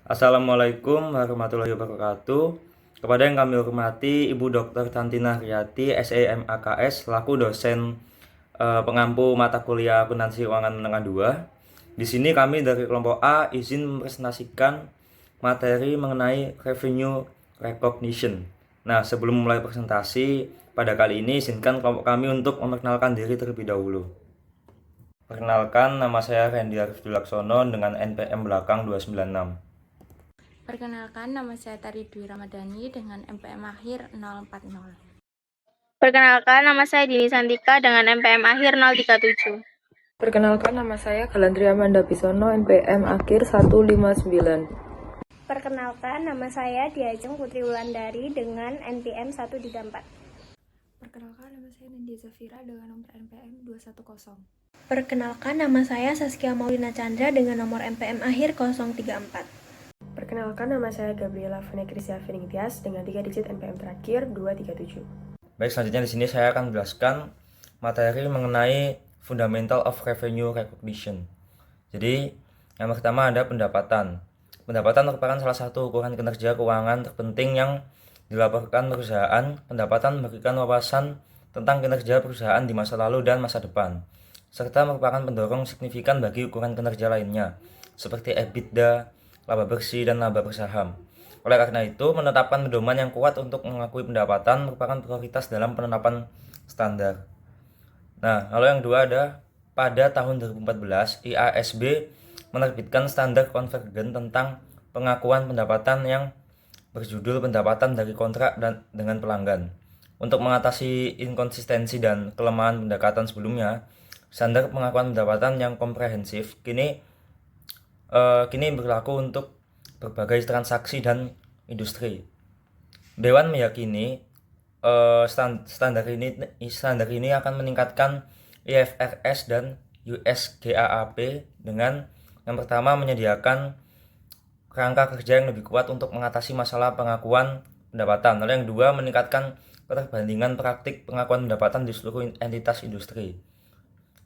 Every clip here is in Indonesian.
Assalamualaikum warahmatullahi wabarakatuh. Kepada yang kami hormati Ibu Dr. Tantina Riyati, SEMAKS, selaku dosen pengampu mata kuliah akuntansi keuangan menengah 2. Di sini kami dari kelompok A izin mempresentasikan materi mengenai revenue recognition. Nah, sebelum mulai presentasi pada kali ini, izinkan kelompok kami untuk memperkenalkan diri terlebih dahulu. Perkenalkan, nama saya Randy Arifdi Laksono dengan NPM belakang 296. Perkenalkan, nama saya Tari Dwi Ramadhani dengan MPM akhir 040. Perkenalkan, nama saya Dini Santika dengan MPM akhir 037. Perkenalkan, nama saya Galandri Amanda Bisono, NPM akhir 159. Perkenalkan, nama saya Diajeng Putri Wulandari dengan NPM 134. Perkenalkan, nama saya Nadia Zafira dengan nomor NPM 210. Perkenalkan, nama saya Saskia Maulina Chandra dengan nomor MPM akhir 034. Perkenalkan, nama saya Gabriela Vanekrisya Finingtias dengan 3 digit NPM terakhir 237. Baik, selanjutnya di sini saya akan menjelaskan materi mengenai Fundamental of Revenue Recognition. Jadi, yang pertama ada pendapatan. Pendapatan merupakan salah satu ukuran kinerja keuangan terpenting yang dilaporkan perusahaan. Pendapatan memberikan wawasan tentang kinerja perusahaan di masa lalu dan masa depan, serta merupakan pendorong signifikan bagi ukuran kinerja lainnya, seperti EBITDA, laba bersih, dan laba per saham. Oleh karena itu, menetapkan pedoman yang kuat untuk mengakui pendapatan merupakan prioritas dalam penetapan standar. Nah, lalu yang kedua ada pada tahun 2014, IASB menerbitkan standar konvergen tentang pengakuan pendapatan yang berjudul pendapatan dari kontrak dan dengan pelanggan. Untuk mengatasi inkonsistensi dan kelemahan pendekatan sebelumnya, standar pengakuan pendapatan yang komprehensif kini berlaku untuk berbagai transaksi dan industri. Dewan meyakini standar ini akan meningkatkan IFRS dan US GAAP dengan yang pertama menyediakan kerangka kerja yang lebih kuat untuk mengatasi masalah pengakuan pendapatan. Lalu yang kedua, meningkatkan keterbandingan praktik pengakuan pendapatan di seluruh entitas industri,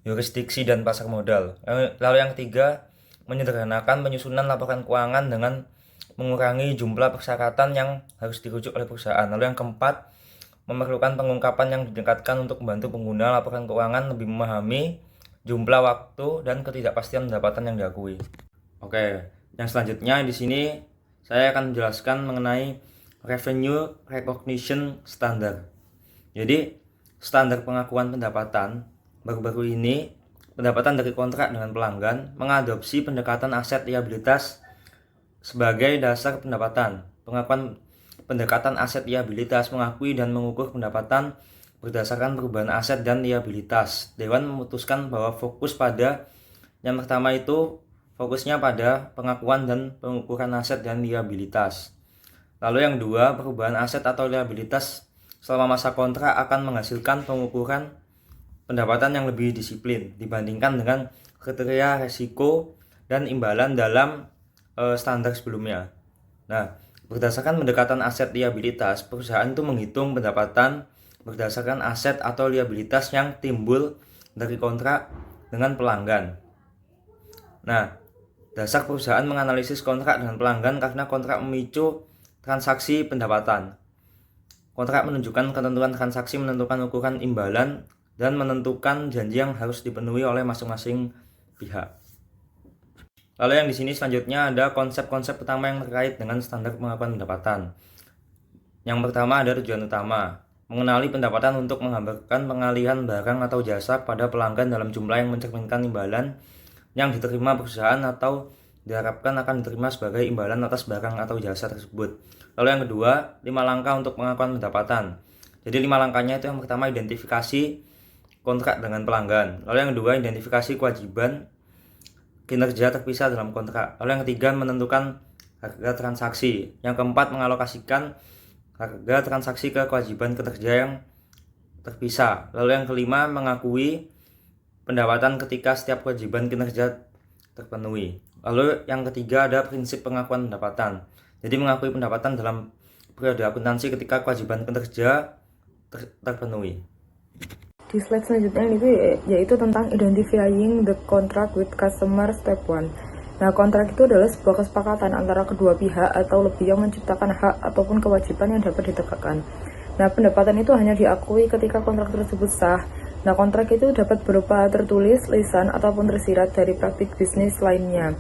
yurisdiksi, dan pasar modal. Lalu yang ketiga, menyederhanakan penyusunan laporan keuangan dengan mengurangi jumlah persyaratan yang harus dirujuk oleh perusahaan. Lalu yang keempat, memerlukan pengungkapan yang ditingkatkan untuk membantu pengguna laporan keuangan lebih memahami jumlah waktu dan ketidakpastian pendapatan yang diakui. Oke, yang selanjutnya di sini saya akan menjelaskan mengenai Revenue Recognition Standard. Jadi, standar pengakuan pendapatan baru-baru ini, pendapatan dari kontrak dengan pelanggan, mengadopsi pendekatan aset liabilitas sebagai dasar pendapatan. Pengakuan pendekatan aset liabilitas mengakui dan mengukur pendapatan berdasarkan perubahan aset dan liabilitas. Dewan memutuskan bahwa yang pertama itu fokusnya pada pengakuan dan pengukuran aset dan liabilitas. Lalu yang kedua, perubahan aset atau liabilitas selama masa kontrak akan menghasilkan pengukuran pendapatan yang lebih disiplin dibandingkan dengan kriteria resiko dan imbalan dalam standar sebelumnya. Nah, berdasarkan pendekatan aset liabilitas, perusahaan itu menghitung pendapatan berdasarkan aset atau liabilitas yang timbul dari kontrak dengan pelanggan. Nah, dasar perusahaan menganalisis kontrak dengan pelanggan karena kontrak memicu transaksi pendapatan. Kontrak menunjukkan ketentuan transaksi, menentukan ukuran imbalan, dan menentukan janji yang harus dipenuhi oleh masing-masing pihak. Lalu yang di sini selanjutnya ada konsep-konsep utama yang terkait dengan standar pengakuan pendapatan. Yang pertama ada tujuan utama, mengenali pendapatan untuk menggambarkan pengalihan barang atau jasa pada pelanggan dalam jumlah yang mencerminkan imbalan yang diterima perusahaan atau diharapkan akan diterima sebagai imbalan atas barang atau jasa tersebut. Lalu yang kedua, 5 langkah untuk pengakuan pendapatan. Jadi 5 langkahnya itu yang pertama identifikasi kontrak dengan pelanggan. Lalu yang kedua, identifikasi kewajiban kinerja terpisah dalam kontrak. Lalu yang ketiga, menentukan harga transaksi. Yang keempat, mengalokasikan harga transaksi ke kewajiban kinerja yang terpisah. Lalu yang kelima, mengakui pendapatan ketika setiap kewajiban kinerja terpenuhi. Lalu yang ketiga ada prinsip pengakuan pendapatan. Jadi mengakui pendapatan dalam periode akuntansi ketika kewajiban kinerja terpenuhi. Di slide selanjutnya itu yaitu tentang identifying the contract with customer step 1. Nah, kontrak itu adalah sebuah kesepakatan antara kedua pihak atau lebih yang menciptakan hak ataupun kewajiban yang dapat ditegakkan. Nah, pendapatan itu hanya diakui ketika kontrak tersebut sah. Nah, kontrak itu dapat berupa tertulis, lisan, ataupun tersirat dari praktik bisnis lainnya.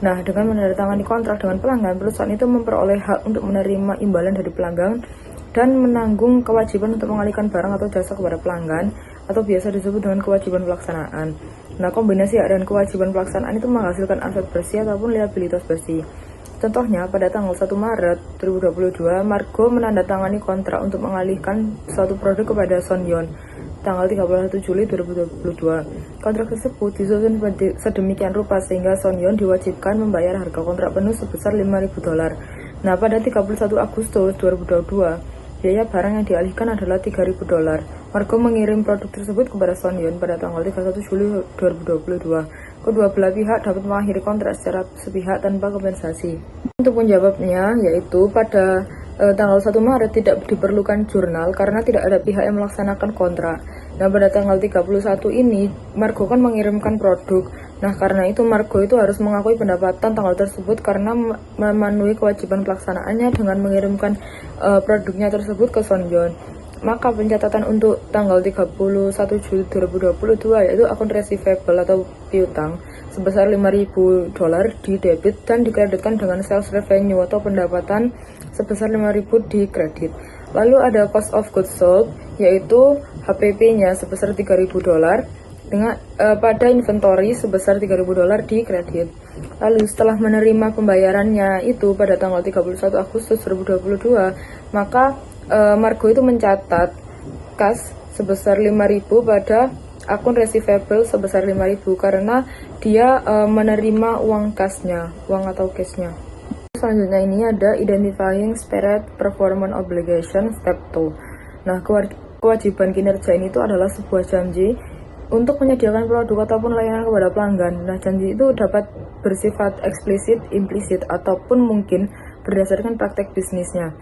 Nah, dengan menandatangani kontrak dengan pelanggan, perusahaan itu memperoleh hak untuk menerima imbalan dari pelanggan dan menanggung kewajiban untuk mengalihkan barang atau jasa kepada pelanggan, atau biasa disebut dengan kewajiban pelaksanaan. Nah, kombinasi hak dan kewajiban pelaksanaan itu menghasilkan aset bersih ataupun liabilitas bersih. Contohnya, pada tanggal 1 Maret 2022, Margo menandatangani kontrak untuk mengalihkan suatu produk kepada Sonyeon tanggal 31 Juli 2022. Kontrak tersebut disusun sedemikian rupa sehingga Sonyeon diwajibkan membayar harga kontrak penuh sebesar $5.000. Nah, pada 31 Agustus 2022, biaya barang yang dialihkan adalah $3.000. Margo mengirim produk tersebut kepada Sonyeon pada tanggal 31 Juli 2022. Kedua belah pihak dapat mengakhiri kontrak secara sepihak tanpa kompensasi. Untuk menjawabnya, yaitu pada tanggal 1 Maret tidak diperlukan jurnal karena tidak ada pihak yang melaksanakan kontrak. Nah, pada tanggal 31 ini, Margo kan mengirimkan produk. Nah, karena itu Margo itu harus mengakui pendapatan tanggal tersebut karena memenuhi kewajiban pelaksanaannya dengan mengirimkan produknya tersebut ke Sonyeon. Maka pencatatan untuk tanggal 31 Juli 2022 yaitu akun receivable atau piutang sebesar $5.000 di debit dan dikreditkan dengan sales revenue atau pendapatan sebesar $5.000 di kredit. Lalu ada cost of goods sold yaitu HPP-nya sebesar $3.000 dengan pada inventory sebesar $3.000 di kredit. Lalu setelah menerima pembayarannya itu pada tanggal 31 Agustus 2022, maka Margo itu mencatat kas sebesar $5.000 pada akun receivable sebesar $5.000 karena dia menerima uang kasnya, uang atau cashnya. Selanjutnya ini ada identifying spirit performance obligation step 2. Nah, kewajiban kinerja ini itu adalah sebuah janji untuk menyediakan produk ataupun layanan kepada pelanggan. Nah, janji itu dapat bersifat eksplisit, implisit, ataupun mungkin berdasarkan praktek bisnisnya.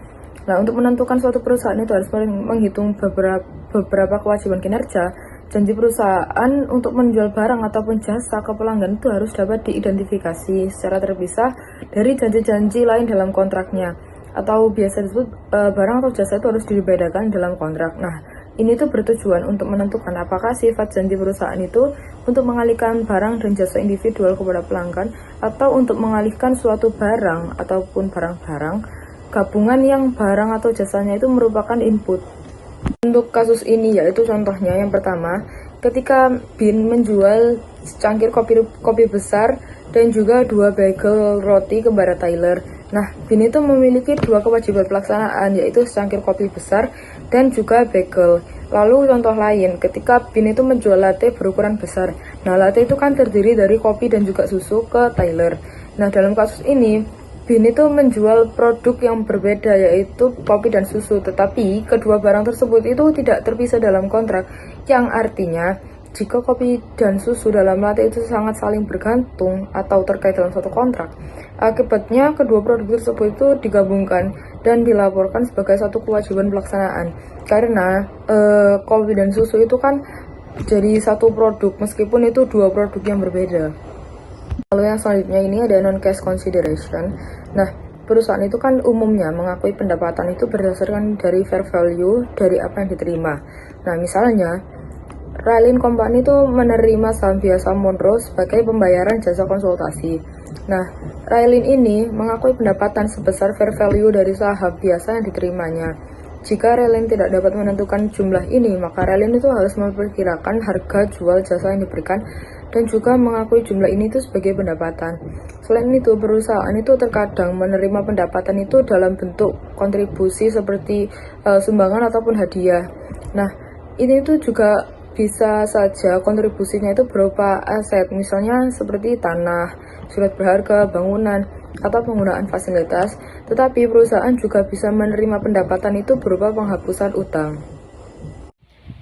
Nah, untuk menentukan suatu perusahaan itu harus menghitung beberapa kewajiban kinerja. Janji perusahaan untuk menjual barang ataupun jasa ke pelanggan itu harus dapat diidentifikasi secara terpisah dari janji-janji lain dalam kontraknya. Atau biasa disebut barang atau jasa itu harus dibedakan dalam kontrak. Nah, ini tuh bertujuan untuk menentukan apakah sifat janji perusahaan itu untuk mengalihkan barang dan jasa individual kepada pelanggan atau untuk mengalihkan suatu barang ataupun barang-barang gabungan yang barang atau jasanya itu merupakan input. Untuk kasus ini yaitu contohnya yang pertama, ketika Bin menjual secangkir kopi besar dan juga 2 bagel roti kepada Tyler. Nah, Bin itu memiliki 2 kewajiban pelaksanaan yaitu secangkir kopi besar dan juga bagel. Lalu contoh lain, ketika Bin itu menjual latte berukuran besar. Nah, latte itu kan terdiri dari kopi dan juga susu ke Tyler. Nah, dalam kasus ini Bin itu menjual produk yang berbeda yaitu kopi dan susu, tetapi kedua barang tersebut itu tidak terpisah dalam kontrak, yang artinya jika kopi dan susu dalam latte itu sangat saling bergantung atau terkait dalam suatu kontrak, akibatnya kedua produk tersebut itu digabungkan dan dilaporkan sebagai satu kewajiban pelaksanaan. Karena kopi dan susu itu kan jadi satu produk meskipun itu 2 produk yang berbeda. Lalu yang selanjutnya ini ada non-cash consideration. Nah, perusahaan itu kan umumnya mengakui pendapatan itu berdasarkan dari fair value dari apa yang diterima. Nah, misalnya, Railin Company itu menerima saham biasa Monroe sebagai pembayaran jasa konsultasi. Nah, Railin ini mengakui pendapatan sebesar fair value dari saham biasa yang diterimanya. Jika Railin tidak dapat menentukan jumlah ini, maka Railin itu harus memperkirakan harga jual jasa yang diberikan dan juga mengakui jumlah ini itu sebagai pendapatan. Selain itu, perusahaan itu terkadang menerima pendapatan itu dalam bentuk kontribusi seperti sumbangan ataupun hadiah. Nah, ini itu juga bisa saja kontribusinya itu berupa aset, misalnya seperti tanah, surat berharga, bangunan, atau penggunaan fasilitas. Tetapi perusahaan juga bisa menerima pendapatan itu berupa penghapusan utang.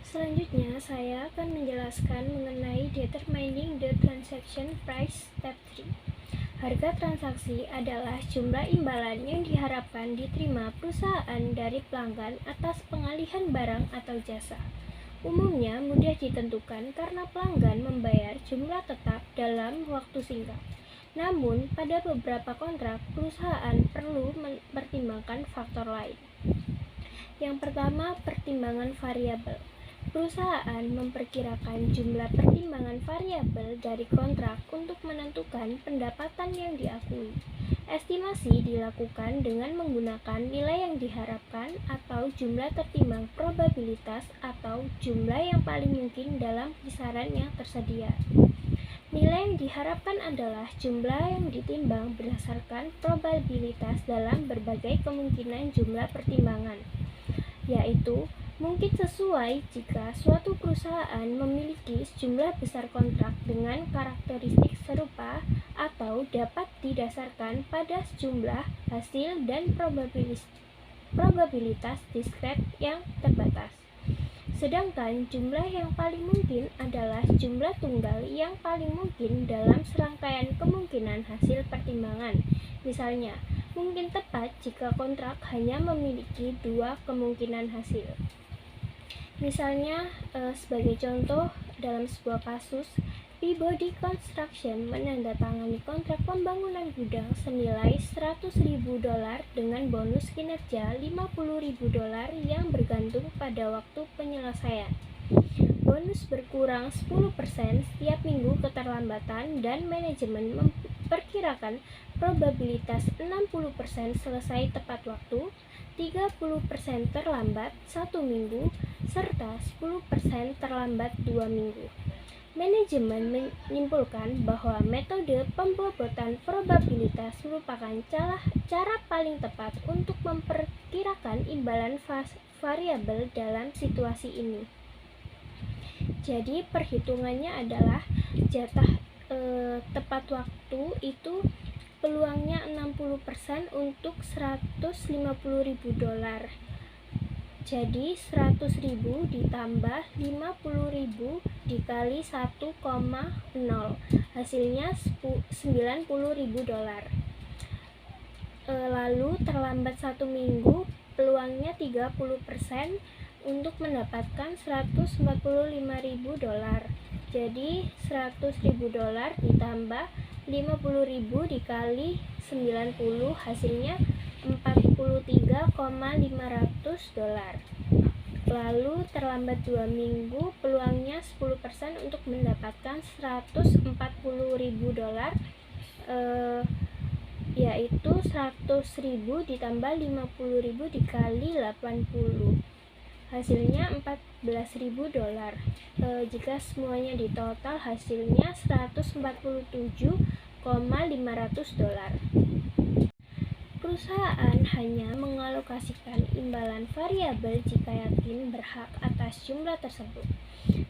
Selanjutnya, saya akan menjelaskan mengenai determining the transaction price step 3. Harga transaksi adalah jumlah imbalan yang diharapkan diterima perusahaan dari pelanggan atas pengalihan barang atau jasa. Umumnya mudah ditentukan karena pelanggan membayar jumlah tetap dalam waktu singkat. Namun, pada beberapa kontrak, perusahaan perlu mempertimbangkan faktor lain. Yang pertama, pertimbangan variabel. Perusahaan memperkirakan jumlah pertimbangan variabel dari kontrak untuk menentukan pendapatan yang diakui. Estimasi dilakukan dengan menggunakan nilai yang diharapkan atau jumlah tertimbang probabilitas atau jumlah yang paling mungkin dalam kisaran yang tersedia. Nilai yang diharapkan adalah jumlah yang ditimbang berdasarkan probabilitas dalam berbagai kemungkinan jumlah pertimbangan, yaitu mungkin sesuai jika suatu perusahaan memiliki sejumlah besar kontrak dengan karakteristik serupa atau dapat didasarkan pada sejumlah hasil dan probabilitas diskret yang terbatas. Sedangkan jumlah yang paling mungkin adalah jumlah tunggal yang paling mungkin dalam serangkaian kemungkinan hasil pertimbangan. Misalnya, mungkin tepat jika kontrak hanya memiliki 2 kemungkinan hasil. Misalnya, sebagai contoh, dalam sebuah kasus, Peabody Construction menandatangani kontrak pembangunan gudang senilai $100.000 dengan bonus kinerja $50.000 yang bergantung pada waktu penyelesaian. Bonus berkurang 10% setiap minggu keterlambatan dan manajemen memperkirakan probabilitas 60% selesai tepat waktu, 30% terlambat 1 minggu, serta 10% terlambat 2 minggu. Manajemen menyimpulkan bahwa metode pembobotan probabilitas merupakan cara paling tepat untuk memperkirakan imbalan variabel dalam situasi ini. Jadi perhitungannya adalah jatah tepat waktu itu peluangnya 60% untuk $150.000. Jadi 100.000 ditambah 50.000 dikali 1,0 hasilnya $90.000. Lalu terlambat 1 minggu peluangnya 30% untuk mendapatkan $145.000. Jadi $100.000 ditambah 50.000 dikali 90 hasilnya $43.500. Lalu terlambat 2 minggu peluangnya 10% untuk mendapatkan $140.000, yaitu 100.000 ditambah 50.000 dikali 80 hasilnya $14.000. Jika semuanya ditotal hasilnya $147.500. Perusahaan hanya mengalokasikan imbalan variabel jika yakin berhak atas jumlah tersebut.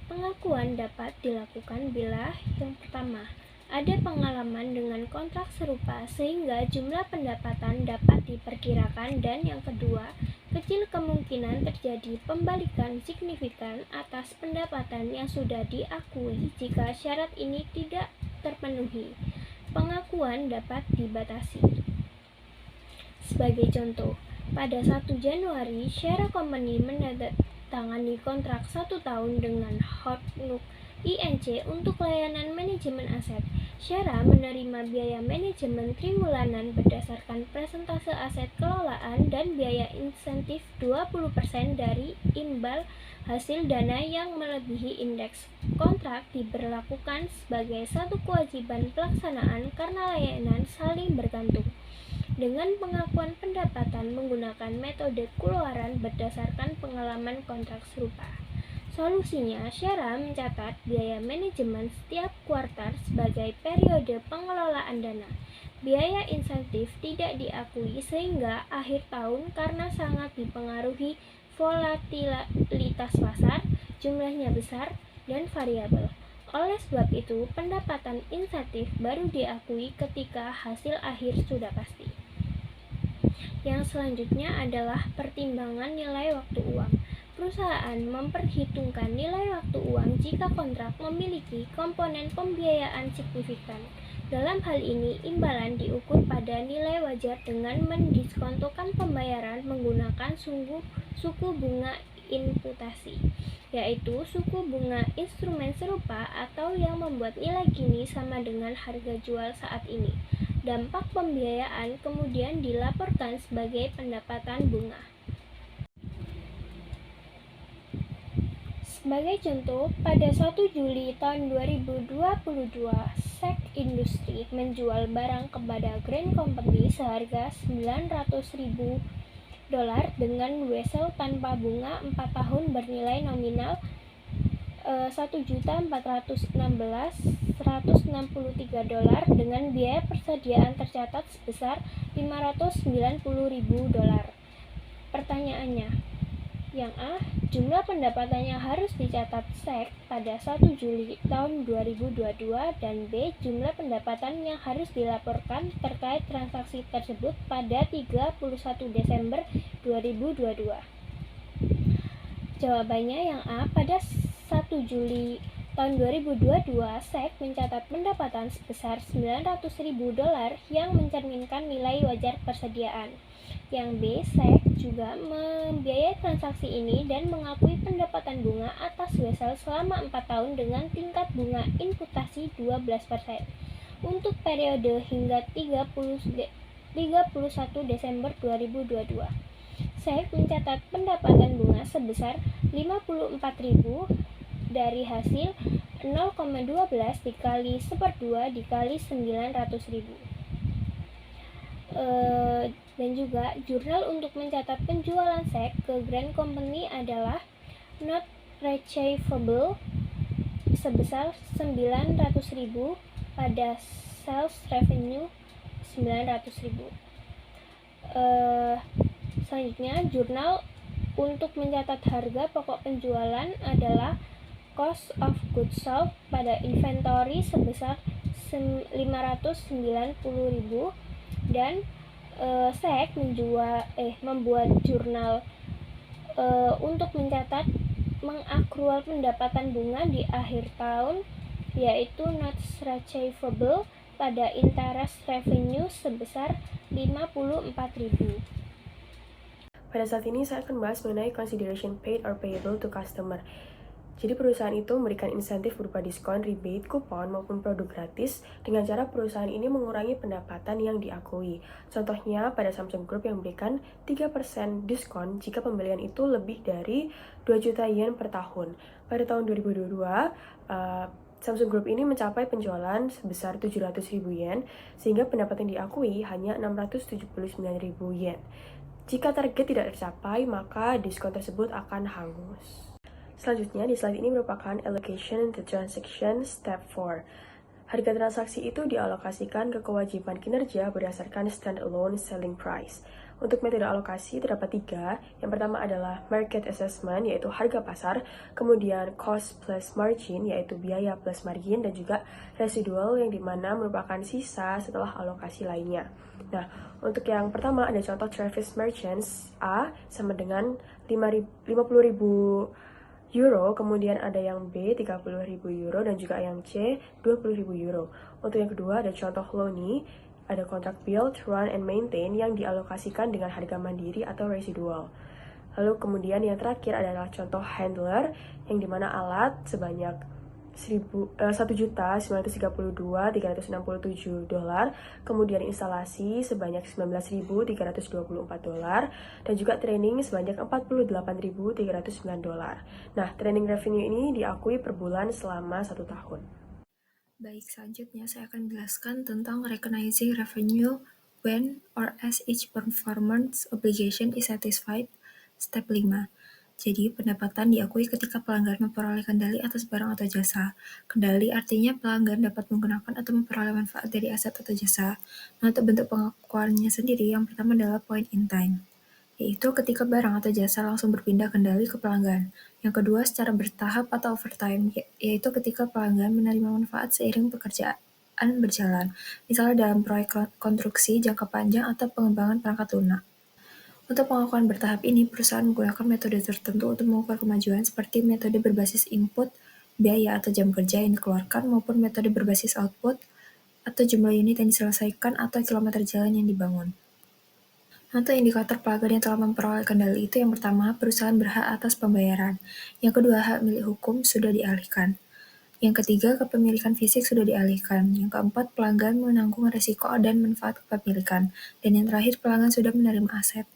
Pengakuan dapat dilakukan bila yang pertama, ada pengalaman dengan kontrak serupa sehingga jumlah pendapatan dapat diperkirakan, dan yang kedua, kecil kemungkinan terjadi pembalikan signifikan atas pendapatan yang sudah diakui jika syarat ini tidak terpenuhi. Pengakuan dapat dibatasi. Sebagai contoh, pada 1 Januari, Shera Company menandatangani kontrak 1 tahun dengan Hornung INC untuk layanan manajemen aset. Shera menerima biaya manajemen triwulanan berdasarkan persentase aset kelolaan dan biaya insentif 20% dari imbal hasil dana yang melebihi indeks. Kontrak diberlakukan sebagai satu kewajiban pelaksanaan karena layanan saling bergantung. Dengan pengakuan pendapatan menggunakan metode keluaran berdasarkan pengalaman kontrak serupa. Solusinya, Shera mencatat biaya manajemen setiap kuartal sebagai periode pengelolaan dana. Biaya insentif tidak diakui sehingga akhir tahun karena sangat dipengaruhi volatilitas pasar, jumlahnya besar, dan variabel. Oleh sebab itu, pendapatan insentif baru diakui ketika hasil akhir sudah pasti. Yang selanjutnya adalah pertimbangan nilai waktu uang. Perusahaan memperhitungkan nilai waktu uang jika kontrak memiliki komponen pembiayaan signifikan. Dalam hal ini, imbalan diukur pada nilai wajar dengan mendiskontokan pembayaran menggunakan suku bunga imputasi, yaitu suku bunga instrumen serupa atau yang membuat nilai kini sama dengan harga jual saat ini. Dampak pembiayaan kemudian dilaporkan sebagai pendapatan bunga. Sebagai contoh, pada 1 Juli tahun 2022, SEC Industri menjual barang kepada Green Company seharga $900.000 dengan wesel tanpa bunga 4 tahun bernilai nominal $1.416.163 dengan biaya persediaan tercatat sebesar $590.000. Pertanyaannya, yang A, jumlah pendapatannya harus dicatat SEC pada 1 Juli tahun 2022 dan B, jumlah pendapatan yang harus dilaporkan terkait transaksi tersebut pada 31 Desember 2022. Jawabannya yang A, pada 1 Juli tahun 2022, SEC mencatat pendapatan sebesar $900.000 yang mencerminkan nilai wajar persediaan. Yang B, SEC juga membiayai transaksi ini dan mengakui pendapatan bunga atas wesel selama 4 tahun dengan tingkat bunga imputasi 12% untuk periode hingga 31 Desember 2022. SEC mencatat pendapatan bunga sebesar $54.000 dari hasil 0,12 dikali 1/2 dikali 900.000. Dan juga jurnal untuk mencatat penjualan SEC ke Green Company adalah not retrievable sebesar $900.000 pada sales revenue $900.000. Selanjutnya, jurnal untuk mencatat harga pokok penjualan adalah cost of goods sold pada inventory sebesar $590.000 dan SEC membuat jurnal untuk mencatat mengakrual pendapatan bunga di akhir tahun, yaitu not retrievable pada interest revenue sebesar $54.000. Pada saat ini saya akan bahas mengenai consideration paid or payable to customer. Jadi perusahaan itu memberikan insentif berupa diskon, rebate, kupon, maupun produk gratis dengan cara perusahaan ini mengurangi pendapatan yang diakui. Contohnya pada Samsung Group yang memberikan 3% diskon jika pembelian itu lebih dari 2 juta yen per tahun. Pada tahun 2022, Samsung Group ini mencapai penjualan sebesar 700.000 yen, sehingga pendapatan diakui hanya 679.000 yen. Jika target tidak tercapai, maka diskon tersebut akan hangus. Selanjutnya, di slide ini merupakan allocation to transaction step 4. Harga transaksi itu dialokasikan ke kewajiban kinerja berdasarkan standalone selling price. Untuk metode alokasi terdapat 3. Yang pertama adalah market assessment, yaitu harga pasar, kemudian cost plus margin, yaitu biaya plus margin, dan juga residual yang dimana merupakan sisa setelah alokasi lainnya. Nah, untuk yang pertama ada contoh Travis Merchants A sama dengan 50.000 euro, kemudian ada yang B 30.000 euro, dan juga yang C 20.000 euro. Untuk yang kedua ada contoh Loni, ada kontrak build, run, and maintain yang dialokasikan dengan harga mandiri atau residual. Lalu kemudian yang terakhir adalah contoh handler, yang dimana alat sebanyak $1.932.367, kemudian instalasi sebanyak $19.324, dan juga training sebanyak $48.309. Nah, training revenue ini diakui per bulan selama 1 tahun. Baik, selanjutnya saya akan menjelaskan tentang recognizing revenue when or as each performance obligation is satisfied, step 5. Jadi, pendapatan diakui ketika pelanggan memperoleh kendali atas barang atau jasa. Kendali artinya pelanggan dapat menggunakan atau memperoleh manfaat dari aset atau jasa. Nah, untuk bentuk pengakuannya sendiri, yang pertama adalah point in time, yaitu ketika barang atau jasa langsung berpindah kendali ke pelanggan. Yang kedua, secara bertahap atau overtime, yaitu ketika pelanggan menerima manfaat seiring pekerjaan berjalan, misalnya dalam proyek konstruksi jangka panjang atau pengembangan perangkat lunak. Untuk pengakuan bertahap ini, perusahaan menggunakan metode tertentu untuk mengukur kemajuan, seperti metode berbasis input, biaya atau jam kerja yang dikeluarkan, maupun metode berbasis output, atau jumlah unit yang diselesaikan atau kilometer jalan yang dibangun. Nah, untuk indikator pelanggan yang telah memperoleh kendali itu yang pertama, perusahaan berhak atas pembayaran. Yang kedua, hak milik hukum sudah dialihkan. Yang ketiga, kepemilikan fisik sudah dialihkan. Yang keempat, pelanggan menanggung risiko dan manfaat kepemilikan. Dan yang terakhir, pelanggan sudah menerima aset.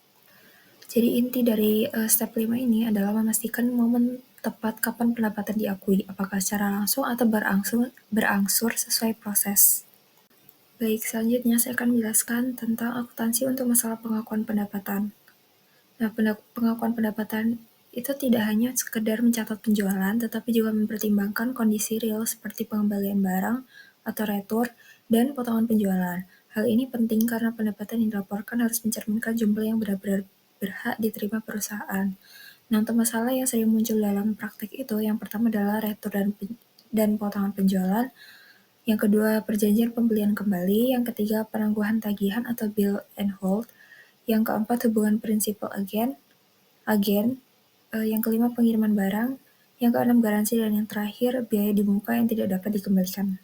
Jadi inti dari step 5 ini adalah memastikan momen tepat kapan pendapatan diakui, apakah secara langsung atau berangsur sesuai proses. Baik, selanjutnya saya akan menjelaskan tentang akuntansi untuk masalah pengakuan pendapatan. Nah, pengakuan pendapatan itu tidak hanya sekedar mencatat penjualan, tetapi juga mempertimbangkan kondisi real seperti pengembalian barang atau retur dan potongan penjualan. Hal ini penting karena pendapatan yang dilaporkan harus mencerminkan jumlah yang benar-benar berhak diterima perusahaan. Nah, untuk masalah yang sering muncul dalam praktik itu, yang pertama adalah retur dan potongan penjualan, yang kedua perjanjian pembelian kembali, yang ketiga penangguhan tagihan atau bill and hold, yang keempat hubungan prinsipal agen, yang kelima pengiriman barang, yang keenam garansi, dan yang terakhir biaya di muka yang tidak dapat dikembalikan.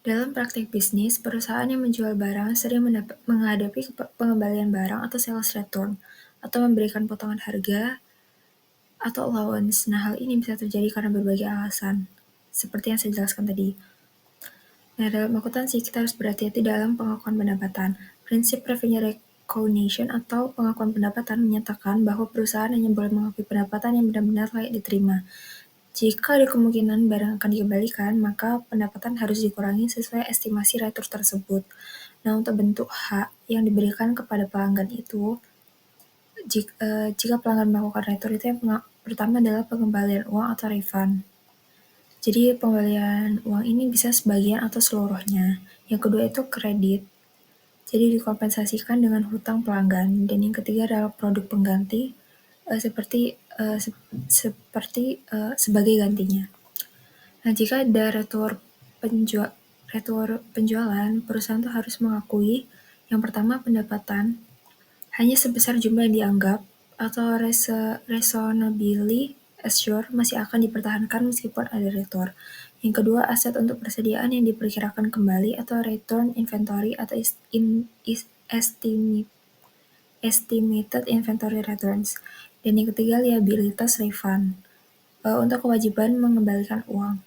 Dalam praktik bisnis, perusahaan yang menjual barang sering menghadapi pengembalian barang atau sales return, atau memberikan potongan harga atau allowance. Nah, hal ini bisa terjadi karena berbagai alasan, seperti yang saya jelaskan tadi. Nah, dalam akuntansi, kita harus berhati-hati dalam pengakuan pendapatan. Prinsip revenue recognition atau pengakuan pendapatan menyatakan bahwa perusahaan hanya boleh mengakui pendapatan yang benar-benar layak diterima. Jika ada kemungkinan barang akan dikembalikan, maka pendapatan harus dikurangi sesuai estimasi retur tersebut. Nah, untuk bentuk hak yang diberikan kepada pelanggan itu, jika pelanggan melakukan retur itu yang pertama adalah pengembalian uang atau refund. Jadi pengembalian uang ini bisa sebagian atau seluruhnya. Yang kedua itu kredit, jadi dikompensasikan dengan hutang pelanggan. Dan yang ketiga adalah produk pengganti, seperti sebagai gantinya. Nah, jika ada retur penjualan, perusahaan itu harus mengakui yang pertama pendapatan hanya sebesar jumlah yang dianggap atau reasonably assured masih akan dipertahankan meskipun ada retur. Yang kedua, aset untuk persediaan yang diperkirakan kembali atau return inventory atau estimated inventory returns. Dan yang ketiga, liabilitas refund untuk kewajiban mengembalikan uang.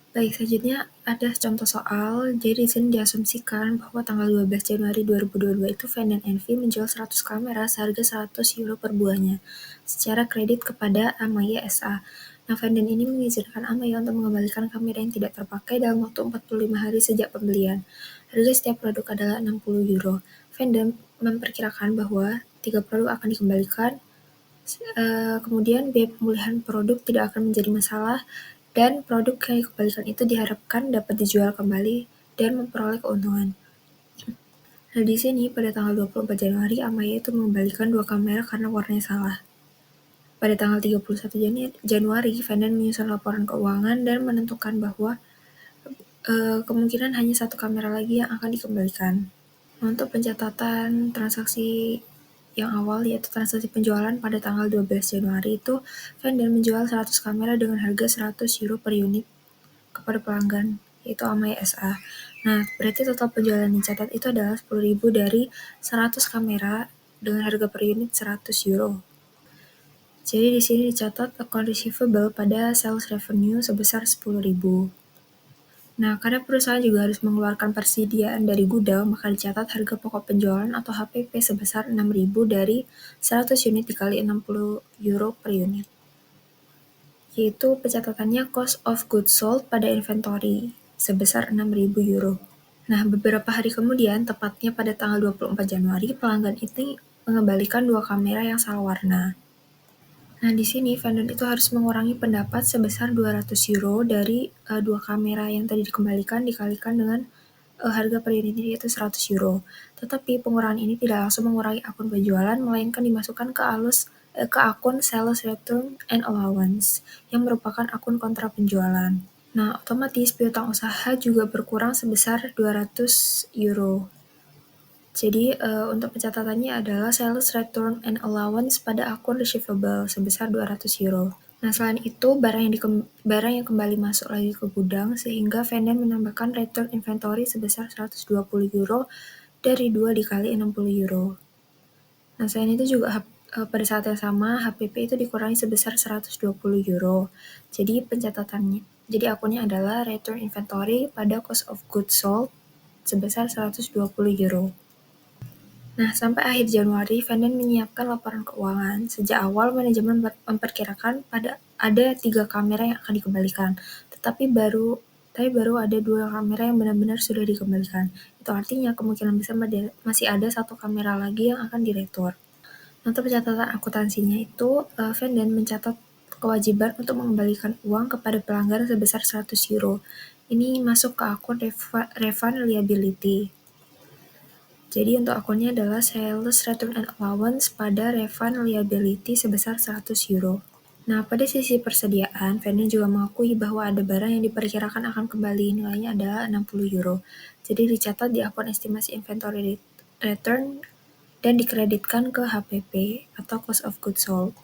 Baik, selanjutnya ada contoh soal. Jadi di sini diasumsikan bahwa tanggal 12 Januari 2022 itu Van & Envy menjual 100 kamera seharga 100 euro per buahnya secara kredit kepada Amaya SA. Nah, vendor ini mengizinkan Amaya untuk mengembalikan kamera yang tidak terpakai dalam waktu 45 hari sejak pembelian. Harga setiap produk adalah 60 euro. Vendor memperkirakan bahwa 3 produk akan dikembalikan, kemudian biaya pemulihan produk tidak akan menjadi masalah, dan produk yang dikembalikan itu diharapkan dapat dijual kembali dan memperoleh keuntungan. Nah, di sini pada tanggal 24 Januari, Amaya itu mengembalikan 2 kamera karena warnanya salah. Pada tanggal 31 Januari, vendor menyusun laporan keuangan dan menentukan bahwa kemungkinan hanya 1 kamera lagi yang akan dikembalikan. Nah, untuk pencatatan transaksi yang awal, yaitu transaksi penjualan pada tanggal 12 Januari itu, vendor menjual 100 kamera dengan harga 100 euro per unit kepada pelanggan, yaitu Amaya SA. Nah, berarti total penjualan yang dicatat itu adalah 10.000 dari 100 kamera dengan harga per unit 100 euro. Jadi di sini dicatat account receivable pada sales revenue sebesar 10.000. Nah, karena perusahaan juga harus mengeluarkan persediaan dari gudang, maka dicatat harga pokok penjualan atau HPP sebesar 6.000 dari 100 unit dikali 60 euro per unit. Yaitu pencatatannya cost of goods sold pada inventory sebesar 6.000 euro. Nah, beberapa hari kemudian, tepatnya pada tanggal 24 Januari, pelanggan ini mengembalikan 2 kamera yang salah warna. Nah, di sini vendor itu harus mengurangi pendapat sebesar 200 euro dari 2 kamera yang tadi dikembalikan dikalikan dengan harga per unitnya yaitu 100 euro. Tetapi pengurangan ini tidak langsung mengurangi akun penjualan, melainkan dimasukkan ke akun sales return and allowance yang merupakan akun kontra penjualan. Nah, otomatis piutang usaha juga berkurang sebesar 200 euro. Jadi untuk pencatatannya adalah sales return and allowance pada akun receivable sebesar 200 euro. Nah, selain itu barang yang kembali masuk lagi ke gudang sehingga vendor menambahkan return inventory sebesar 120 euro dari 2 dikali 60 euro. Nah, selain itu juga pada saat yang sama HPP itu dikurangi sebesar 120 euro. Jadi akunnya adalah return inventory pada cost of goods sold sebesar 120 euro. Nah, sampai akhir Januari, Vanden menyiapkan laporan keuangan. Sejak awal, manajemen memperkirakan ada 3 kamera yang akan dikembalikan, tapi baru ada 2 kamera yang benar-benar sudah dikembalikan. Itu artinya kemungkinan besar masih ada 1 kamera lagi yang akan diretur. Untuk pencatatan akuntansinya itu, Vanden mencatat kewajiban untuk mengembalikan uang kepada pelanggan sebesar 100 euro. Ini masuk ke akun refund liability. Jadi untuk akunnya adalah sales return and allowance pada refund liability sebesar 100 euro. Nah, pada sisi persediaan, Vanden juga mengakui bahwa ada barang yang diperkirakan akan kembali, nilainya adalah 60 euro. Jadi dicatat di akun estimasi inventory return dan dikreditkan ke HPP atau cost of goods sold.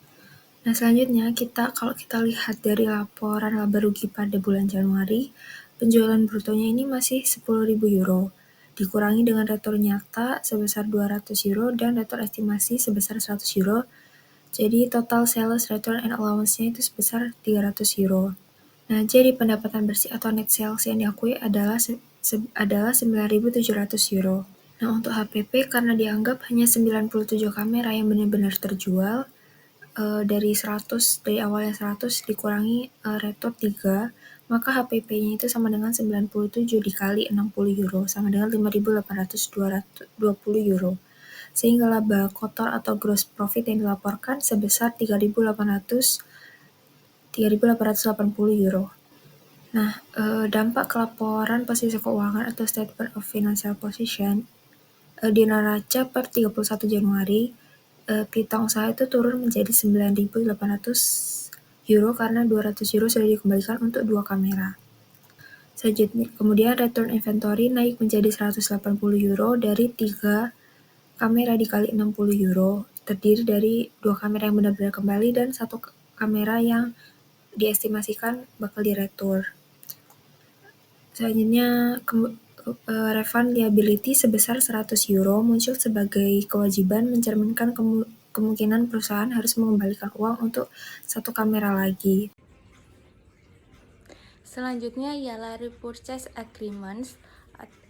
Nah, selanjutnya kalau kita lihat dari laporan laba rugi pada bulan Januari, penjualan brutonya ini masih 10.000 euro, dikurangi dengan retur nyata sebesar 200 euro dan retur estimasi sebesar 100 euro. Jadi total sales return and allowance-nya itu sebesar 300 euro. Nah, jadi pendapatan bersih atau net sales yang diakui adalah 9.700 euro. Nah, untuk HPP karena dianggap hanya 97 kamera yang benar-benar terjual, dari awalnya 100 dikurangi retur 3, maka HPP-nya itu sama dengan 97 dikali 60 euro, sama dengan 5.820 euro. Sehingga laba kotor atau gross profit yang dilaporkan sebesar 3.880 euro. Nah, dampak ke laporan posisi keuangan atau statement of financial position di neraca per 31 Januari, piutang usaha itu turun menjadi 9.800 euro karena 200 euro sudah dikembalikan untuk 2 kamera. Selanjutnya, kemudian return inventory naik menjadi 180 euro dari 3 kamera dikali 60 euro, terdiri dari 2 kamera yang benar-benar kembali dan 1 kamera yang diestimasikan bakal diretur. Selanjutnya, refund liability sebesar 100 euro muncul sebagai kewajiban mencerminkan kemungkinan perusahaan harus mengembalikan uang untuk 1 kamera lagi. Selanjutnya ialah repurchase agreements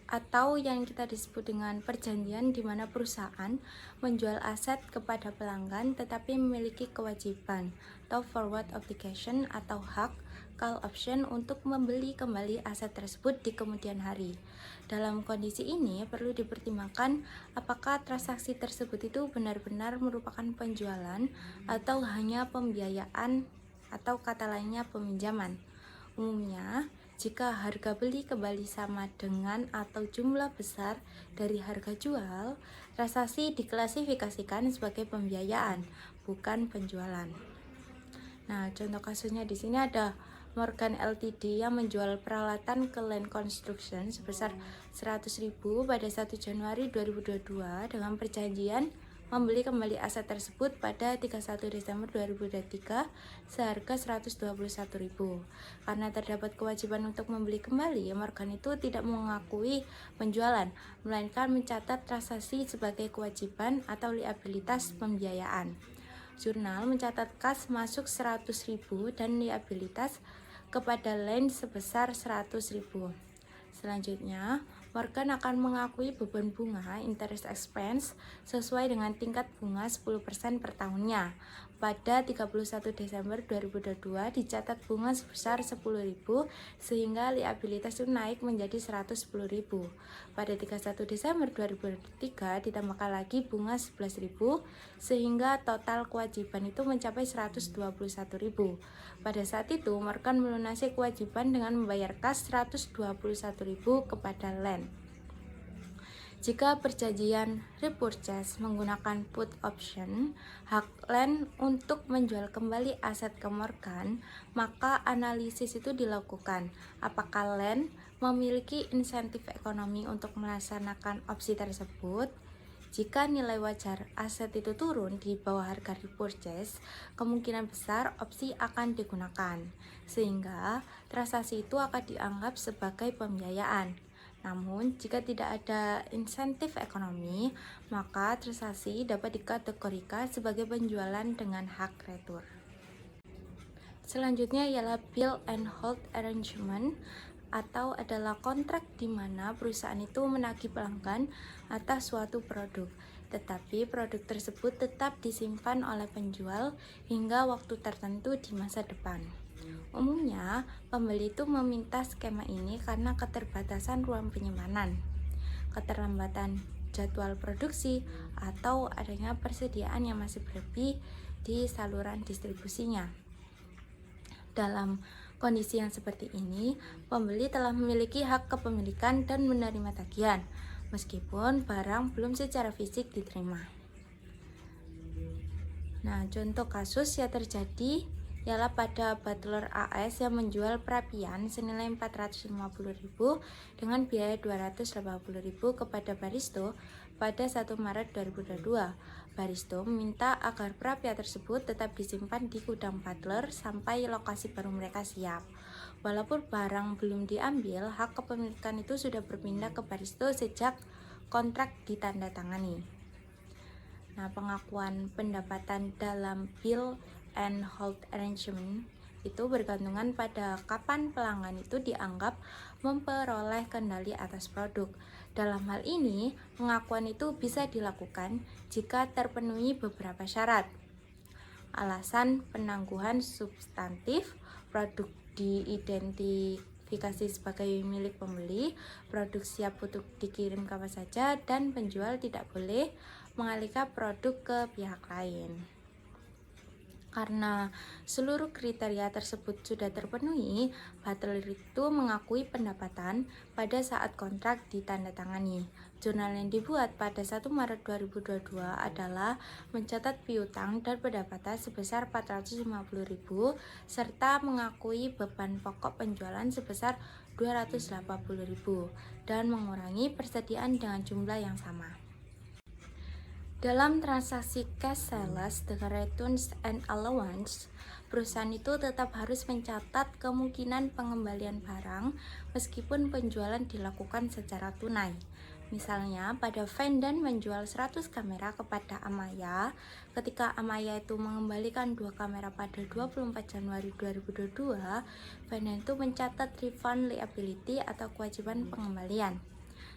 atau yang kita disebut dengan perjanjian di mana perusahaan menjual aset kepada pelanggan tetapi memiliki kewajiban atau forward obligation atau hak call option untuk membeli kembali aset tersebut di kemudian hari. Dalam kondisi ini perlu dipertimbangkan apakah transaksi tersebut itu benar-benar merupakan penjualan atau hanya pembiayaan atau kata lainnya peminjaman. Umumnya, jika harga beli kembali sama dengan atau jumlah besar dari harga jual, transaksi diklasifikasikan sebagai pembiayaan, bukan penjualan. Nah, contoh kasusnya di sini ada Morgan Ltd yang menjual peralatan ke Land Construction sebesar 100.000 pada 1 Januari 2022 dengan perjanjian membeli kembali aset tersebut pada 31 Desember 2023 seharga 121.000. Karena terdapat kewajiban untuk membeli kembali, Morgan itu tidak mengakui penjualan, melainkan mencatat transaksi sebagai kewajiban atau liabilitas pembiayaan. Jurnal mencatat kas masuk 100.000 dan liabilitas kepada Land sebesar 100.000. Selanjutnya, Morgan akan mengakui beban bunga interest expense sesuai dengan tingkat bunga 10% per tahunnya. Pada 31 Desember 2022 dicatat bunga sebesar 10.000 sehingga liabilitas itu naik menjadi 110.000. Pada 31 Desember 2023 ditambahkan lagi bunga 11.000 sehingga total kewajiban itu mencapai 121.000. Pada saat itu Morgan melunasi kewajiban dengan membayar kas 121.000 kepada Land. Jika perjanjian repurchase menggunakan put option, hak Land untuk menjual kembali aset ke Morgan, maka analisis itu dilakukan. Apakah Land memiliki insentif ekonomi untuk melaksanakan opsi tersebut? Jika nilai wajar aset itu turun di bawah harga repurchase, kemungkinan besar opsi akan digunakan, sehingga transaksi itu akan dianggap sebagai pembiayaan. Namun, jika tidak ada insentif ekonomi, maka transaksi dapat dikategorikan sebagai penjualan dengan hak retur. Selanjutnya ialah Bill and Hold Arrangement, atau adalah kontrak di mana perusahaan itu menagih pelanggan atas suatu produk, tetapi produk tersebut tetap disimpan oleh penjual hingga waktu tertentu di masa depan. Umumnya, pembeli itu meminta skema ini karena keterbatasan ruang penyimpanan, keterlambatan jadwal produksi, atau adanya persediaan yang masih berlebih di saluran distribusinya. Dalam kondisi yang seperti ini, pembeli telah memiliki hak kepemilikan dan menerima tagihan, meskipun barang belum secara fisik diterima. Nah, contoh kasus yang terjadi ialah pada Butler AS yang menjual perapian senilai 450.000 dengan biaya 280.000 kepada Baristo pada 1 Maret 2022. Baristo meminta agar perapian tersebut tetap disimpan di gudang Butler sampai lokasi baru mereka siap. Walaupun barang belum diambil, hak kepemilikan itu sudah berpindah ke Baristo sejak kontrak ditandatangani. Nah, pengakuan pendapatan dalam Bill and Hold Arrangement itu bergantungan pada kapan pelanggan itu dianggap memperoleh kendali atas produk. Dalam hal ini, pengakuan itu bisa dilakukan jika terpenuhi beberapa syarat. Alasan penangguhan substantif, produk diidentifikasi sebagai milik pembeli, produk siap untuk dikirim kapan saja, dan penjual tidak boleh mengalihkan produk ke pihak lain. Karena seluruh kriteria tersebut sudah terpenuhi, Butler itu mengakui pendapatan pada saat kontrak ditandatangani. Jurnal yang dibuat pada 1 Maret 2022 adalah mencatat piutang dan pendapatan sebesar 450.000 serta mengakui beban pokok penjualan sebesar 280.000 dan mengurangi persediaan dengan jumlah yang sama. Dalam transaksi cash sales dengan returns and allowance, perusahaan itu tetap harus mencatat kemungkinan pengembalian barang meskipun penjualan dilakukan secara tunai. Misalnya, pada Vendan menjual 100 kamera kepada Amaya, ketika Amaya itu mengembalikan 2 kamera pada 24 Januari 2022, Vendan itu mencatat refund liability atau kewajiban pengembalian,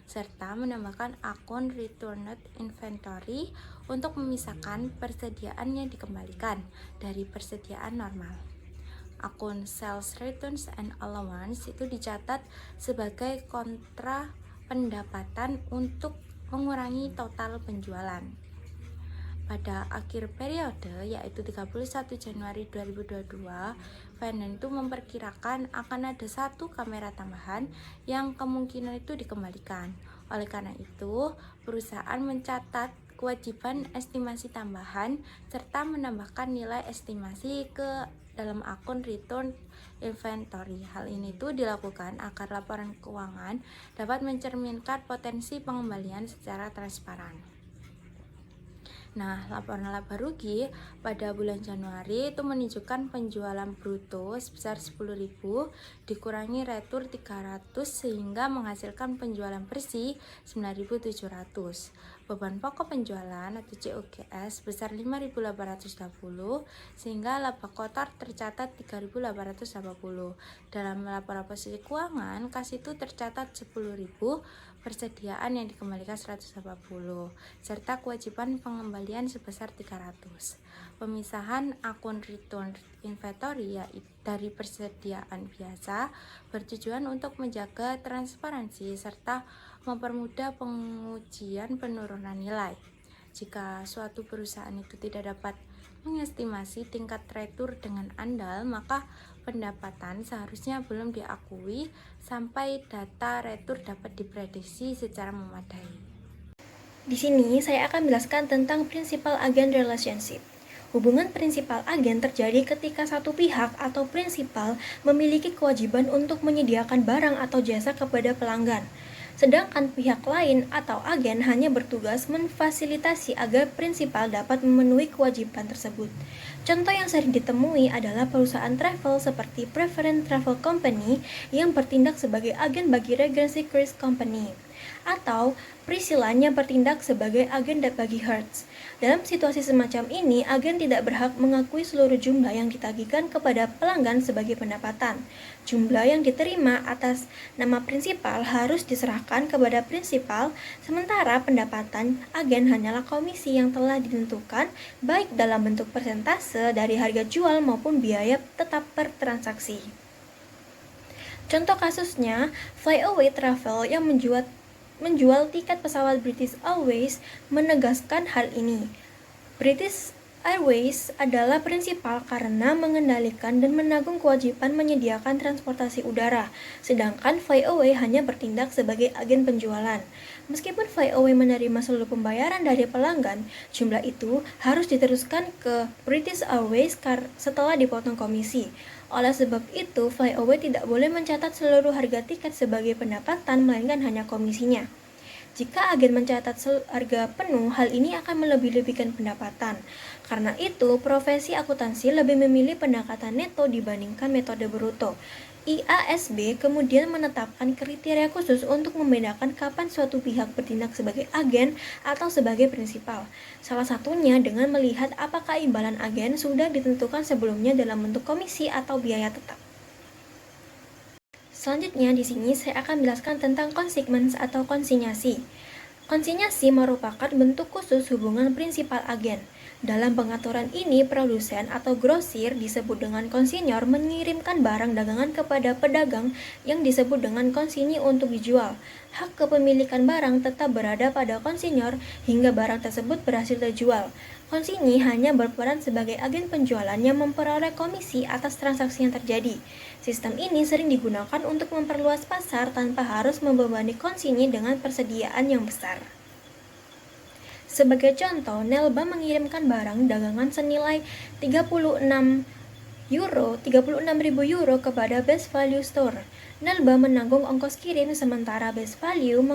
serta menambahkan akun returned inventory untuk memisahkan persediaan yang dikembalikan dari persediaan normal. Akun sales returns and allowance itu dicatat sebagai kontra pendapatan untuk mengurangi total penjualan. Pada akhir periode, yaitu 31 Januari 2022, Vendan itu memperkirakan akan ada 1 kamera tambahan yang kemungkinan itu dikembalikan. Oleh karena itu, perusahaan mencatat kewajiban estimasi tambahan serta menambahkan nilai estimasi ke dalam akun return inventory. Hal ini itu dilakukan agar laporan keuangan dapat mencerminkan potensi pengembalian secara transparan. Nah, laporan laba rugi pada bulan Januari itu menunjukkan penjualan bruto sebesar 10.000 dikurangi retur 300 sehingga menghasilkan penjualan bersih 9.700. Beban pokok penjualan atau COGS sebesar 5.820 sehingga laba kotor tercatat 3.880. Dalam laporan posisi keuangan, kas itu tercatat 10.000, persediaan yang dikembalikan 180, serta kewajiban pengembalian sebesar 300. Pemisahan akun return inventory dari persediaan biasa bertujuan untuk menjaga transparansi serta mempermudah pengujian penurunan nilai. Jika suatu perusahaan itu tidak dapat mengestimasi tingkat retur dengan andal, maka pendapatan seharusnya belum diakui sampai data retur dapat diprediksi secara memadai. Di sini saya akan menjelaskan tentang principal agent relationship. Hubungan prinsipal agen terjadi ketika satu pihak atau prinsipal memiliki kewajiban untuk menyediakan barang atau jasa kepada pelanggan. sedangkan pihak lain atau agen hanya bertugas memfasilitasi agar prinsipal dapat memenuhi kewajiban tersebut. Contoh yang sering ditemui adalah perusahaan travel seperti Preference Travel Company yang bertindak sebagai agen bagi Regency Cruise Company, atau Priscilla yang bertindak sebagai agen bagi Hertz. Dalam situasi semacam ini, agen tidak berhak mengakui seluruh jumlah yang ditagihkan kepada pelanggan sebagai pendapatan. Jumlah yang diterima atas nama prinsipal harus diserahkan kepada prinsipal, sementara pendapatan agen hanyalah komisi yang telah ditentukan baik dalam bentuk persentase dari harga jual maupun biaya tetap per transaksi. Contoh kasusnya, Flyaway Travel yang menjual tiket pesawat British Airways menegaskan hal ini. British Airways adalah prinsipal karena mengendalikan dan menanggung kewajiban menyediakan transportasi udara, sedangkan Flyaway hanya bertindak sebagai agen penjualan. Meskipun Flyaway menerima seluruh pembayaran dari pelanggan, jumlah itu harus diteruskan ke British Airways setelah dipotong komisi. Oleh sebab itu, Flyaway tidak boleh mencatat seluruh harga tiket sebagai pendapatan, melainkan hanya komisinya. Jika agen mencatat harga penuh, hal ini akan melebih-lebihkan pendapatan. Karena itu, profesi akuntansi lebih memilih pendekatan neto dibandingkan metode bruto. IASB kemudian menetapkan kriteria khusus untuk membedakan kapan suatu pihak bertindak sebagai agen atau sebagai prinsipal. Salah satunya dengan melihat apakah imbalan agen sudah ditentukan sebelumnya dalam bentuk komisi atau biaya tetap. Selanjutnya di sini saya akan menjelaskan tentang consignments atau konsinyasi. Konsinyasi merupakan bentuk khusus hubungan prinsipal agen. Dalam pengaturan ini, produsen atau grosir disebut dengan konsinyor mengirimkan barang dagangan kepada pedagang yang disebut dengan konsinyi untuk dijual. Hak kepemilikan barang tetap berada pada konsinyor hingga barang tersebut berhasil terjual. Konsinyi hanya berperan sebagai agen penjualan yang memperoleh komisi atas transaksi yang terjadi. Sistem ini sering digunakan untuk memperluas pasar tanpa harus membebani konsinyi dengan persediaan yang besar. Sebagai contoh, Nelba mengirimkan barang dagangan senilai 36.000 euro kepada Best Value Store. Nelba menanggung ongkos kirim sementara Best Value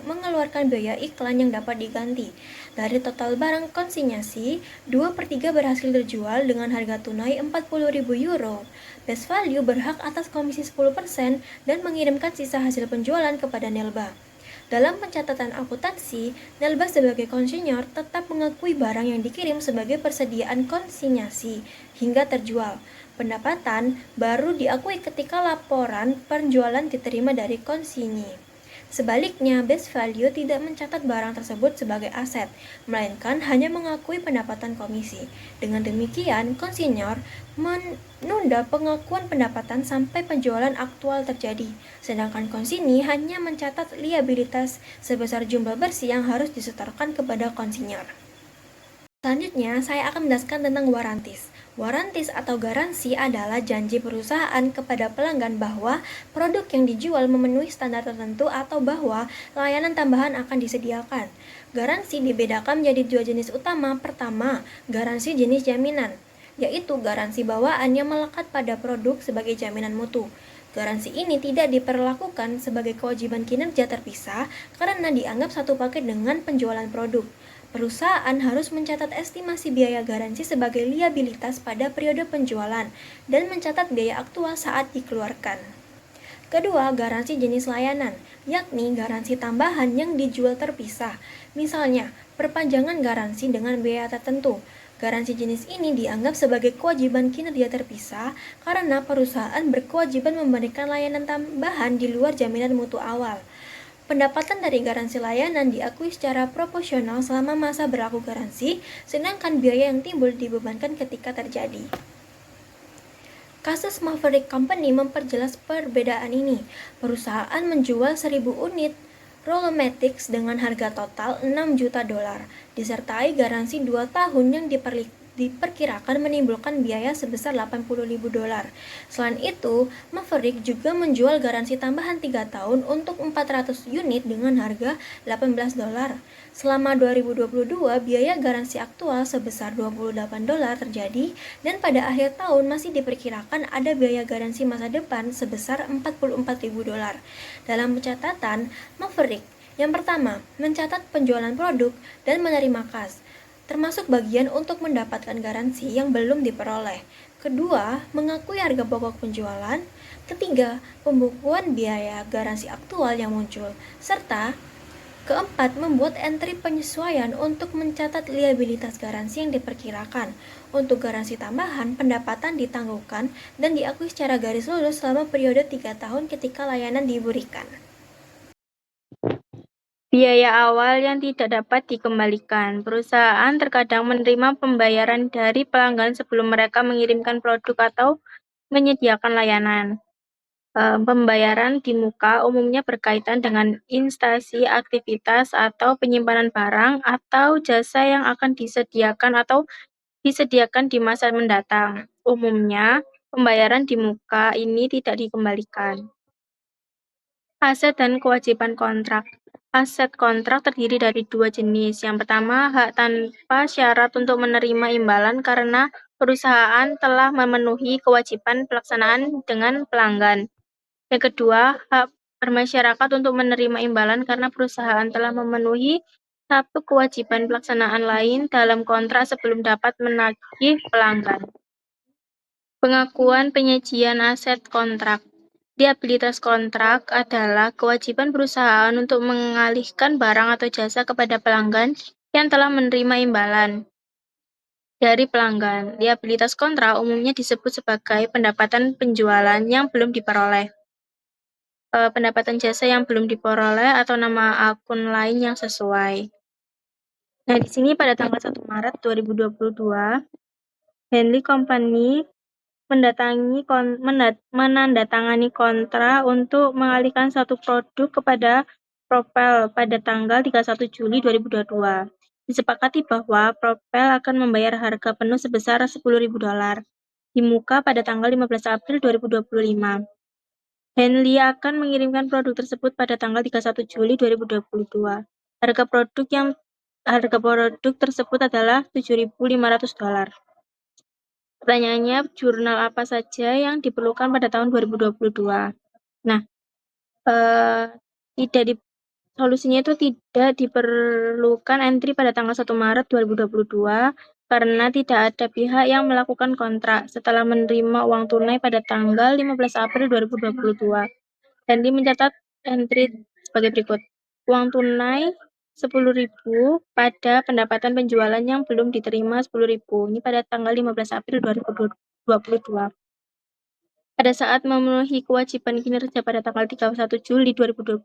mengeluarkan biaya iklan yang dapat diganti. Dari total barang konsinyasi, 2/3 berhasil terjual dengan harga tunai 40.000 euro. Best Value berhak atas komisi 10% dan mengirimkan sisa hasil penjualan kepada Nelba. Dalam pencatatan akuntansi, Nelba sebagai konsinyor tetap mengakui barang yang dikirim sebagai persediaan konsinyasi hingga terjual. Pendapatan baru diakui ketika laporan penjualan diterima dari konsinyi. Sebaliknya, Best Value tidak mencatat barang tersebut sebagai aset, melainkan hanya mengakui pendapatan komisi. Dengan demikian, konsinyor menunda pengakuan pendapatan sampai penjualan aktual terjadi, sedangkan konsinyi hanya mencatat liabilitas sebesar jumlah bersih yang harus disetorkan kepada konsinyor. Selanjutnya, saya akan menjelaskan tentang warantis. Warantis atau garansi adalah janji perusahaan kepada pelanggan bahwa produk yang dijual memenuhi standar tertentu atau bahwa layanan tambahan akan disediakan. Garansi dibedakan menjadi dua jenis utama. Pertama, garansi jenis jaminan, yaitu garansi bawaan yang melekat pada produk sebagai jaminan mutu. Garansi ini tidak diperlakukan sebagai kewajiban kinerja terpisah karena dianggap satu paket dengan penjualan produk. Perusahaan harus mencatat estimasi biaya garansi sebagai liabilitas pada periode penjualan dan mencatat biaya aktual saat dikeluarkan. Kedua, garansi jenis layanan, yakni garansi tambahan yang dijual terpisah. Misalnya, perpanjangan garansi dengan biaya tertentu. Garansi jenis ini dianggap sebagai kewajiban kinerja terpisah karena perusahaan berkewajiban memberikan layanan tambahan di luar jaminan mutu awal. Pendapatan dari garansi layanan diakui secara proporsional selama masa berlaku garansi, sedangkan biaya yang timbul dibebankan ketika terjadi. Kasus Maverick Company memperjelas perbedaan ini. Perusahaan menjual 1.000 unit Rolomatics dengan harga total $6 juta, disertai garansi 2 tahun yang diperkirakan menimbulkan biaya sebesar $80.000. Selain itu, Maverick juga menjual garansi tambahan 3 tahun untuk 400 unit dengan harga $18. Selama 2022, biaya garansi aktual sebesar $28 terjadi, dan pada akhir tahun masih diperkirakan ada biaya garansi masa depan sebesar $44.000. Dalam catatan Maverick, yang pertama, mencatat penjualan produk dan menerima kas, termasuk bagian untuk mendapatkan garansi yang belum diperoleh. Kedua, mengakui harga pokok penjualan. Ketiga, pembukuan biaya garansi aktual yang muncul. Serta keempat, membuat entry penyesuaian untuk mencatat liabilitas garansi yang diperkirakan. Untuk garansi tambahan, pendapatan ditangguhkan dan diakui secara garis lurus selama periode 3 tahun ketika layanan diberikan. Biaya awal yang tidak dapat dikembalikan. Perusahaan terkadang menerima pembayaran dari pelanggan sebelum mereka mengirimkan produk atau menyediakan layanan. Pembayaran di muka umumnya berkaitan dengan instansi aktivitas atau penyimpanan barang atau jasa yang akan disediakan atau disediakan di masa mendatang. Umumnya, pembayaran di muka ini tidak dikembalikan. Aset dan kewajiban kontrak. Aset kontrak terdiri dari 2 jenis. Yang pertama, hak tanpa syarat untuk menerima imbalan karena perusahaan telah memenuhi kewajiban pelaksanaan dengan pelanggan. Yang kedua, hak bermasyarakat untuk menerima imbalan karena perusahaan telah memenuhi satu kewajiban pelaksanaan lain dalam kontrak sebelum dapat menagih pelanggan. Pengakuan penyajian aset kontrak. Liabilitas kontrak adalah kewajiban perusahaan untuk mengalihkan barang atau jasa kepada pelanggan yang telah menerima imbalan dari pelanggan. Liabilitas kontrak umumnya disebut sebagai pendapatan penjualan yang belum diperoleh, pendapatan jasa yang belum diperoleh, atau nama akun lain yang sesuai. Nah, di sini pada tanggal 1 Maret 2022, Henley Company menandatangani kontrak untuk mengalihkan satu produk kepada Propel pada tanggal 31 Juli 2022. Disepakati bahwa Propel akan membayar harga penuh sebesar $10.000 di muka pada tanggal 15 April 2025. Henley akan mengirimkan produk tersebut pada tanggal 31 Juli 2022. Harga produk tersebut adalah $7.500. Pertanyaannya, jurnal apa saja yang diperlukan pada tahun 2022? Nah, solusinya itu tidak diperlukan entry pada tanggal 1 Maret 2022 karena tidak ada pihak yang melakukan kontrak setelah menerima uang tunai pada tanggal 15 April 2022. Henley mencatat entry sebagai berikut. Uang tunai $10.000 pada pendapatan penjualan yang belum diterima $10.000. Ini pada tanggal 15 April 2022. Pada saat memenuhi kewajiban kinerja pada tanggal 31 Juli 2022,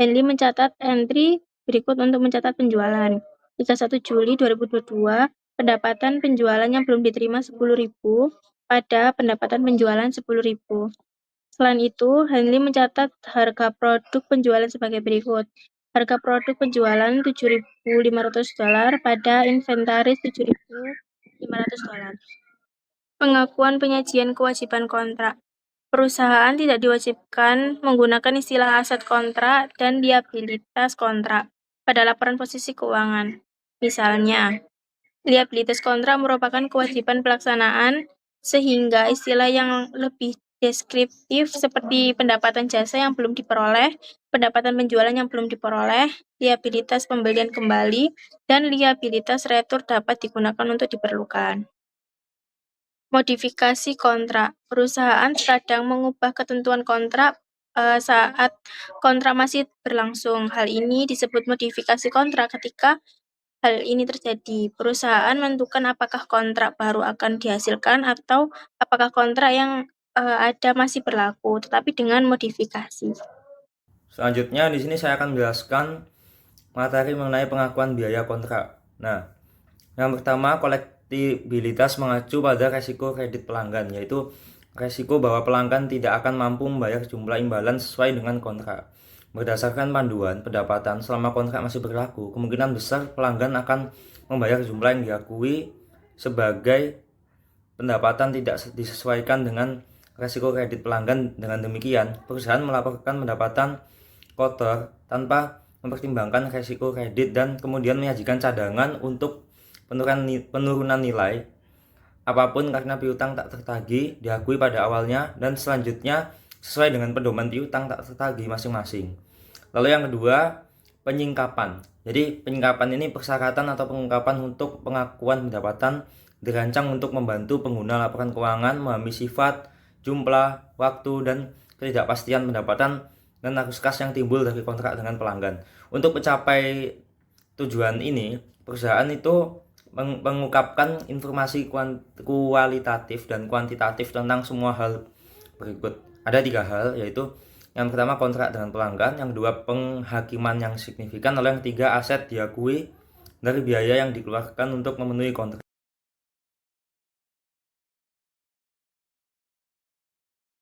Henley mencatat entry berikut untuk mencatat penjualan. 31 Juli 2022, pendapatan penjualan yang belum diterima $10.000 pada pendapatan penjualan $10.000. Selain itu, Henley mencatat harga produk penjualan sebagai berikut. Harga produk penjualan $7.500 pada inventaris $7.500. Pengakuan penyajian kewajiban kontrak. Perusahaan tidak diwajibkan menggunakan istilah aset kontrak dan liabilitas kontrak pada laporan posisi keuangan. Misalnya, liabilitas kontrak merupakan kewajiban pelaksanaan sehingga istilah yang lebih deskriptif seperti pendapatan jasa yang belum diperoleh, pendapatan penjualan yang belum diperoleh, liabilitas pembelian kembali, dan liabilitas retur dapat digunakan untuk diperlukan. Modifikasi kontrak. Perusahaan terkadang mengubah ketentuan kontrak saat kontrak masih berlangsung. Hal ini disebut modifikasi kontrak. Ketika hal ini terjadi, perusahaan menentukan apakah kontrak baru akan dihasilkan atau apakah kontrak yang ada masih berlaku, tetapi dengan modifikasi. Selanjutnya di sini saya akan menjelaskan materi mengenai pengakuan biaya kontrak. Nah, yang pertama, kolektibilitas mengacu pada resiko kredit pelanggan, yaitu resiko bahwa pelanggan tidak akan mampu membayar jumlah imbalan sesuai dengan kontrak. Berdasarkan panduan pendapatan selama kontrak masih berlaku, kemungkinan besar pelanggan akan membayar jumlah yang diakui sebagai pendapatan tidak disesuaikan dengan resiko kredit pelanggan. Dengan demikian, perusahaan melaporkan pendapatan kotor tanpa mempertimbangkan resiko kredit dan kemudian menyajikan cadangan untuk penurunan nilai apapun karena piutang tak tertagih diakui pada awalnya dan selanjutnya sesuai dengan pedoman piutang tak tertagih masing-masing. Lalu yang kedua, penyingkapan. Jadi penyingkapan ini persyaratan atau pengungkapan untuk pengakuan pendapatan dirancang untuk membantu pengguna laporan keuangan memahami sifat, jumlah, waktu, dan ketidakpastian pendapatan dan arus kas yang timbul dari kontrak dengan pelanggan. Untuk mencapai tujuan ini, perusahaan itu mengungkapkan informasi kualitatif dan kuantitatif tentang semua hal berikut. Ada 3 hal, yaitu yang pertama kontrak dengan pelanggan, yang kedua penghakiman yang signifikan, lalu yang ketiga aset diakui dari biaya yang dikeluarkan untuk memenuhi kontrak.